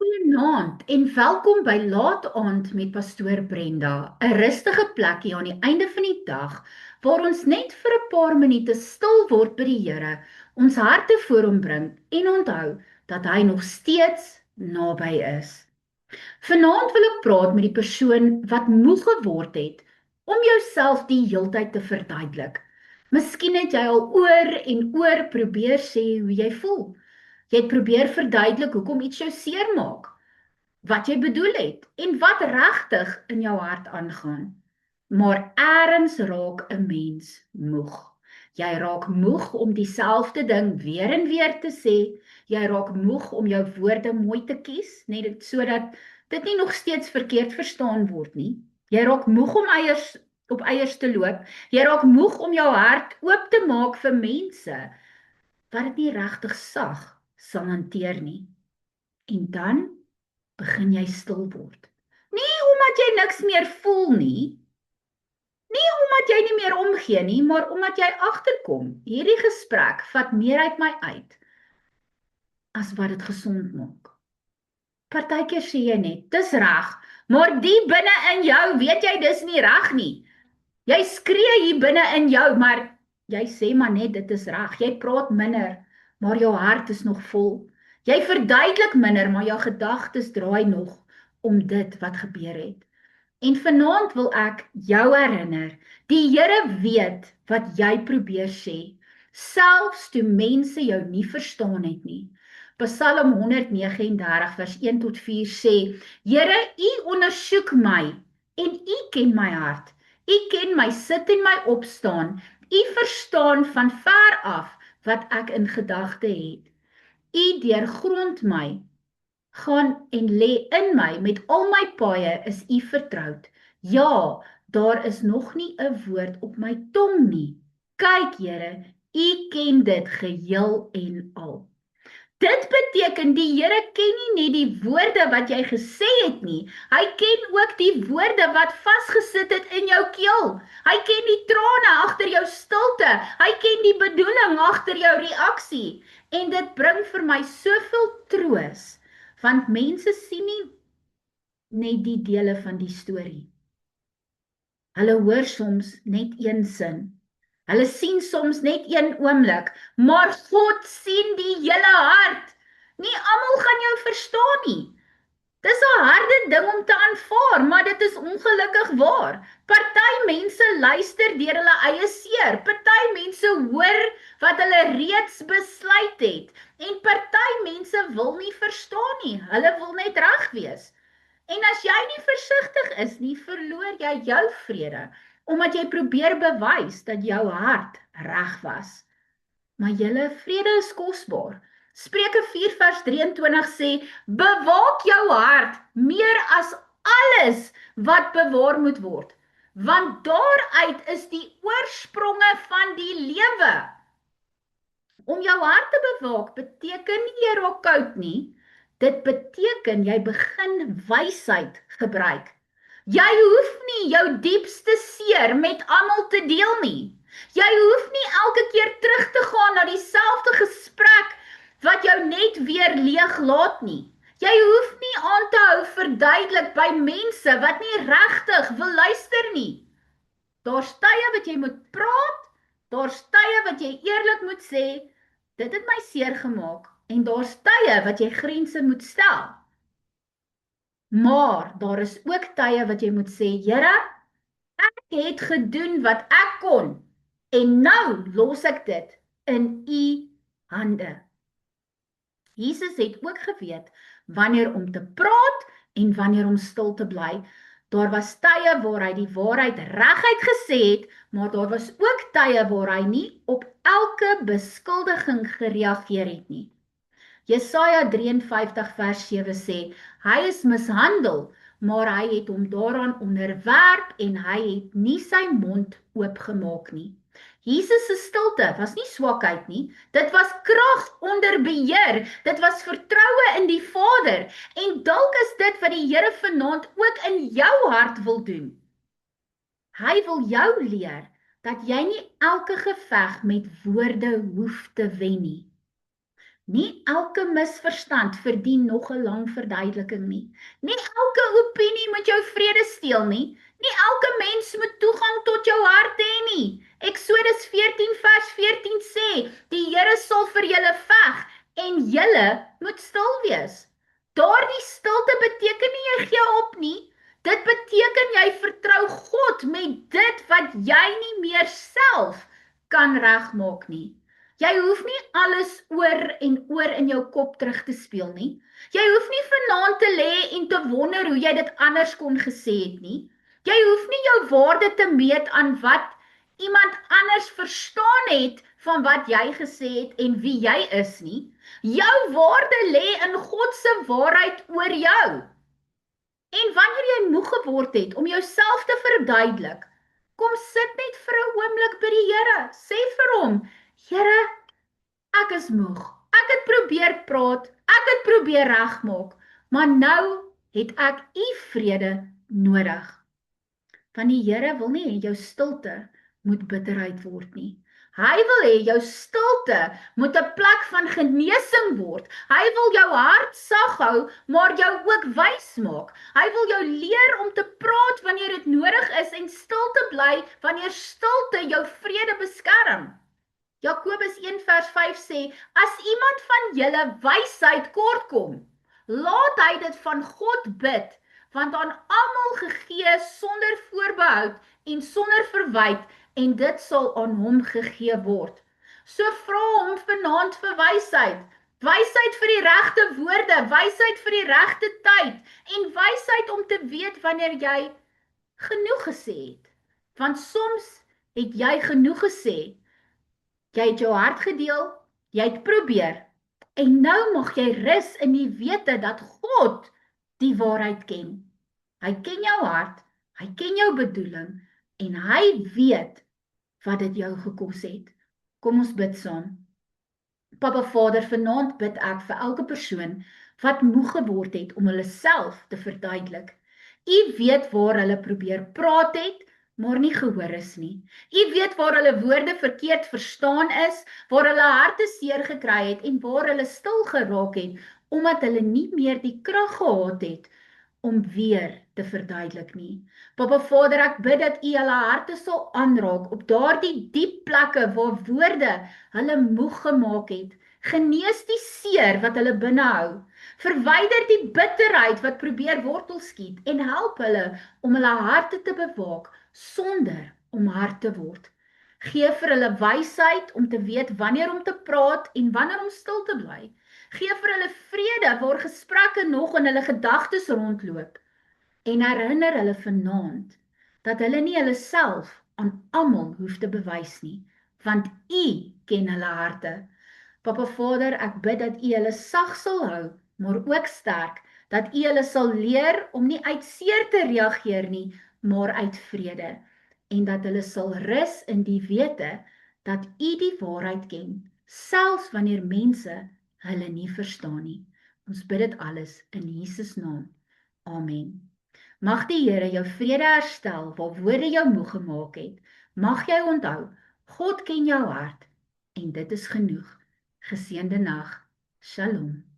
Goeienaand en welkom by Laat Aand met Pastoor Brenda, 'n rustige plekkie aan die einde van die dag waar ons net vir 'n paar minute stil word by die Here, ons harte voor hom bring en onthou dat hy nog steeds naby is. Vanaand wil ek praat met die persoon wat moeg geword het om jouself die heeltyd te verduidelik. Miskien het jy al oor en oor probeer sê hoe jy voel. Jy het probeer verduidelik hoekom iets jou seermaak, wat jy bedoel het en wat regtig in jou hart aangaan. Maar eers raak 'n mens moeg. Jy raak moeg om dieselfde ding weer en weer te sê. Jy raak moeg om jou woorde mooi te kies, net sodat dit nie nog steeds verkeerd verstaan word nie. Jy raak moeg om op eiers te loop. Jy raak moeg om jou hart oop te maak vir mense wat dit nie regtig sag sal hanteer nie. En dan begin jy stil word. Nie omdat jy niks meer voel nie, nie omdat jy nie meer omgee nie, maar omdat jy agterkom, hierdie gesprek vat meer uit my uit, as wat dit gesond maak. Partykeer sê jy net, dis reg, maar die binne in jou, weet jy, dis nie reg nie. Jy skree hier binne in jou, maar jy sê maar net, dit is reg. Jy praat minder, maar jou hart is nog vol. Jy verduidelik minder, maar jou gedagtes draai nog om dit wat gebeur het. En vanaand wil ek jou herinner, die Here weet wat jy probeer sê, selfs toe mense jou nie verstaan het nie. Psalm 139 vers 1 tot 4 sê, Here, U ondersoek my en U ken my hart. U ken my sit en my opstaan. U verstaan van ver af wat ek in gedagte het. U deurgrond my, gaan en lê in my, met al my paaie is U vertroud. Ja, daar is nog nie 'n woord op my tong nie. Kyk, Here, U ken dit geheel en al. Dit beteken die Here ken nie net die woorde wat jy gesê het nie, hy ken ook die woorde wat vasgesit het in jou keel. Hy ken die trane agter jou stilte, hy ken die bedoeling agter jou reaksie. En dit bring vir my soveel troos, want mense sien nie net die dele van die storie. Hulle hoor soms net een sin. Hulle sien soms net een oomblik, maar God sien die hele hart. Nie almal gaan jou verstaan nie. Dis 'n harde ding om te aanvaar, maar dit is ongelukkig waar. Party mense luister deur hulle eie seer. Party mense hoor wat hulle reeds besluit het. En party mense wil nie verstaan nie. Hulle wil net reg wees. En as jy nie versigtig is nie, verloor jy jou vrede, omdat jy probeer bewys dat jou hart reg was. Maar julle vrede is kosbaar. Spreuke 4 vers 23 sê, bewaak jou hart meer as alles wat bewaar moet word, want daaruit is die oorspronge van die lewe. Om jou hart te bewaak beteken nie jy raak koud nie, dit beteken jy begin wysheid gebruik. Jy hoef nie jou diepste seer met almal te deel nie. Jy hoef nie elke keer terug te gaan na dieselfde gesprek wat jou net weer leeg laat nie. Jy hoef nie aan te hou verduidelik by mense wat nie regtig wil luister nie. Daar's tye wat jy moet praat, daar's tye wat jy eerlik moet sê, dit het my seer gemaak, en daar's tye wat jy grense moet stel. Maar daar is ook tye wat jy moet sê, Here, ek het gedoen wat ek kon, en nou los ek dit in U hande. Jesus het ook geweet wanneer om te praat en wanneer om stil te bly. Daar was tye waar hy die waarheid reguit gesê het, maar daar was ook tye waar hy nie op elke beskuldiging gereageer het nie. Jesaja 53 vers 7 sê, hy is mishandel, maar hy het hom daaraan onderwerp en hy het nie sy mond oopgemaak nie. Jesus se stilte was nie swakheid nie, dit was krag onder beheer, dit was vertroue in die Vader, en dalk is dit wat die Here vanaand ook in jou hart wil doen. Hy wil jou leer dat jy nie elke geveg met woorde hoef te wen nie. Nie elke misverstand verdien nog 'n lang verduideliking nie. Nie elke opinie moet jou vrede steel nie. Nie elke mens moet toegang tot jou hart hê nie. Eksodus 14 vers 14 sê, die Here sal vir julle veg en julle moet stil wees. Daardie stilte beteken nie jy gee op nie. Dit beteken jy vertrou God met dit wat jy nie meer self kan regmaak nie. Jy hoef nie alles oor en oor in jou kop terug te speel nie. Jy hoef nie vanaand te lê en te wonder hoe jy dit anders kon gesê het nie. Jy hoef nie jou waarde te meet aan wat iemand anders verstaan het van wat jy gesê het en wie jy is nie. Jou waarde lê in God se waarheid oor jou. En wanneer jy moeg geword het om jouself te verduidelik, kom sit net vir 'n oomblik by die Here. Sê vir hom, Here, ek is moeg. Ek het probeer praat, ek het probeer regmaak, maar nou het ek u vrede nodig. Want die Here wil nie hê jou stilte moet bitterheid word nie. Hy wil hê jou stilte moet 'n plek van genesing word. Hy wil jou hart sag hou, maar jou ook wys maak. Hy wil jou leer om te praat wanneer dit nodig is en stil te bly wanneer stilte jou vrede beskerm. Jakobus 1 vers 5 sê, as iemand van julle wysheid kort kom, laat hy dit van God bid, want aan almal gegee sonder voorbehoud en sonder verwyte, en dit sal aan hom gegee word. So vra hom vanaand vir wysheid. Wysheid vir die regte woorde, wysheid vir die regte tyd, en wysheid om te weet wanneer jy genoeg gesê het. Want soms het jy genoeg gesê. Jy het jou hart gedeel, jy het probeer, en nou mag jy rus in die wete dat God die waarheid ken. Hy ken jou hart, hy ken jou bedoeling, en hy weet wat dit jou gekos het. Kom ons bid saam. Papa Vader, vanaand bid ek vir elke persoon wat moeg geword het om hulle self te verduidelik. U weet waar hulle probeer praat het, maar nie gehoor is nie. U weet waar hulle woorde verkeerd verstaan is, waar hulle harte seer gekry het en waar hulle stil geraak het, omdat hulle nie meer die krag gehad het om weer te verduidelik nie. Papa Vader, ek bid dat u hulle harte sal aanraak op daardie diep plekke waar woorde hulle moeg gemaak het. Genees die seer wat hulle binnehou. Verwyder die bitterheid wat probeer wortel skiet en help hulle om hulle harte te bewaak sonder om hard te word. Gee vir hulle wysheid om te weet wanneer om te praat en wanneer om stil te bly. Gee vir hulle vrede waar gesprekke nog in hulle gedagtes rondloop. En herinner hulle vanaand dat hulle nie hulle self aan almal hoef te bewys nie, want u ken hulle harte. Papa Vader, ek bid dat u hulle sag sal hou, maar ook sterk, dat u hulle sal leer om nie uit seer te reageer nie, maar uit vrede, en dat hulle sal rus in die wete dat u die waarheid ken, selfs wanneer mense hulle nie verstaan nie. Ons bid dit alles in Jesus naam. Amen. Mag die Here jou vrede herstel waar woorde jou moeg gemaak het. Mag jy onthou, God ken jou hart en dit is genoeg. Geseënde nag. Shalom.